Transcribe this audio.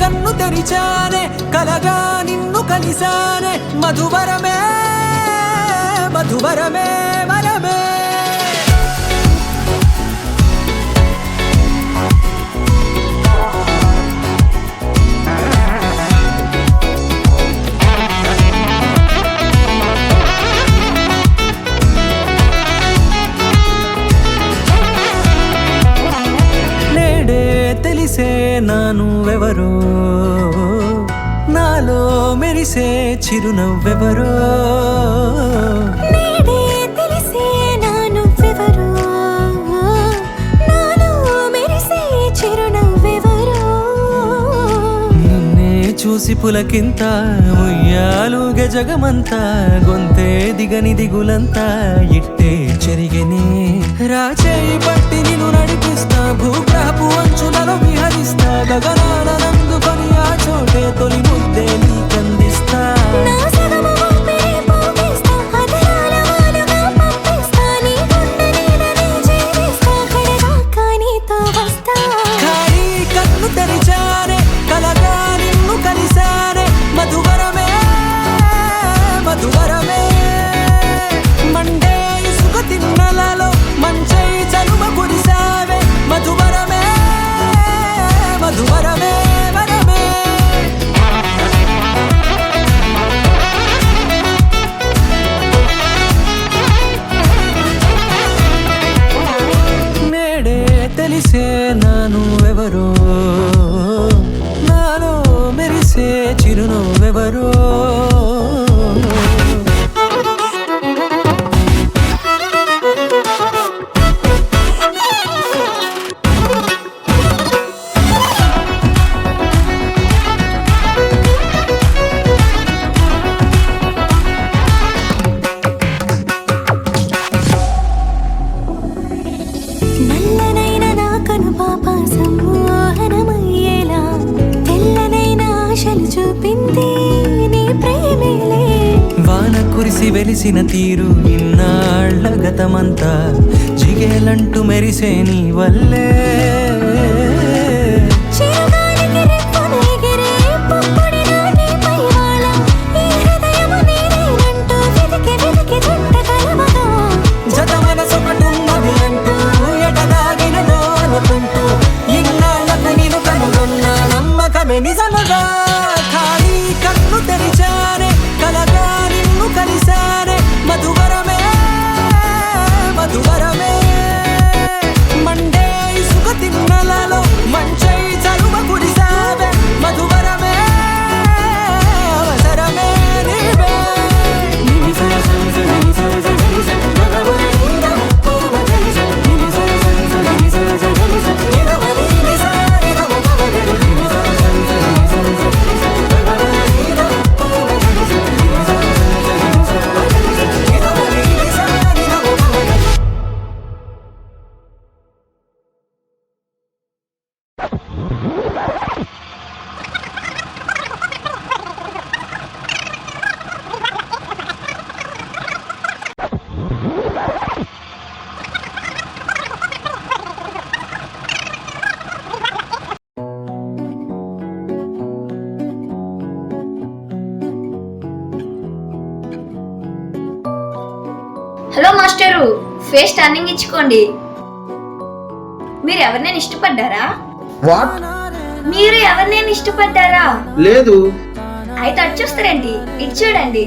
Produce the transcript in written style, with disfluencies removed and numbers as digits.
కన్ను తెరిచానే కలగా నిన్ను కలిసానే మధువరమే మధువరమే వరమే తెలిసే నానువెవరో నాలో మెరిసే చిరునవ్వెవరో నేడే తెలిసే నానువెవరో నాలో మెరిసే చిరునవ్వెవరో నిన్నే చూసి పులకింత ఉయ్యాలుగే జగమంతా గొంతే దిగని దిగులంతా ఇట్టే చెరిగెనే రాచేయి పట్టి నిన్ను నడిపిస్తా భూగ్రహపు అంచులలో విహరిస్తా గగనాల నందుకొని ఆ చోటే తొలి ముద్దే నీకందిస్తా నా సగము ఊపిరి పోగిస్తా అదరాల వాలుగా పంపిస్తా నీ గుండె నీడనే చేరిస్తా కడదాకా నీతో వస్తా ఖాళీ కన్ను తెరిచానే కలగా నిన్ను కలిసానే మధువరమే మధువరమే మండే ఇసుక తిన్నలలో మంచై చలుమ కురిసావే మధువరమే మధువరమే వరమే నేడే తెలిసే నానువెవరో నాలో మెరిసే చిరునవ్వెవరో నల్లనైన నా కనుపాప సమ్మోహనమయ్యేలా తెల్లనైన ఆశలు చూపింది నీ ప్రేమేలే వాన కురిసి వెలిసిన తీరు ఇన్నాళ్ల గతమంతా జిగేలంటూ మెరిసే నీ వల్లే చిరుగాలికి రెప్పలు ఎగిరే పుప్పొడిలో నీపై వాళ ఈ హృదయము నీదేనంటూ వెతికి వెతికి జంట కలవగా జత మనసొకటున్నది అంటూ ఎటదాగినదో అనుకుంటూ ఇన్నాళ్లకు నేను కనుగొన్న నమ్మకమే నిజముగా ఖాళీ కన్ను తెరిచానే కలగా నిన్ను కలిసానే మధువరమే మధువరమే మండే ఇసుక తిన్నలలో మంచై చలుమ కురిసావే మధువరమే అవసరమే నీవే హలో మాస్టరు, ఫేస్ టర్నింగ్ ఇచ్చుకోండి. మీరు ఎవరినైనా ఇష్టపడ్డారా? వాట్? మీరు ఎవరినైనా ఇష్టపడ్డారా? లేదు. అయితే అటు చూస్తారేంటి, ఇటు చూడండి.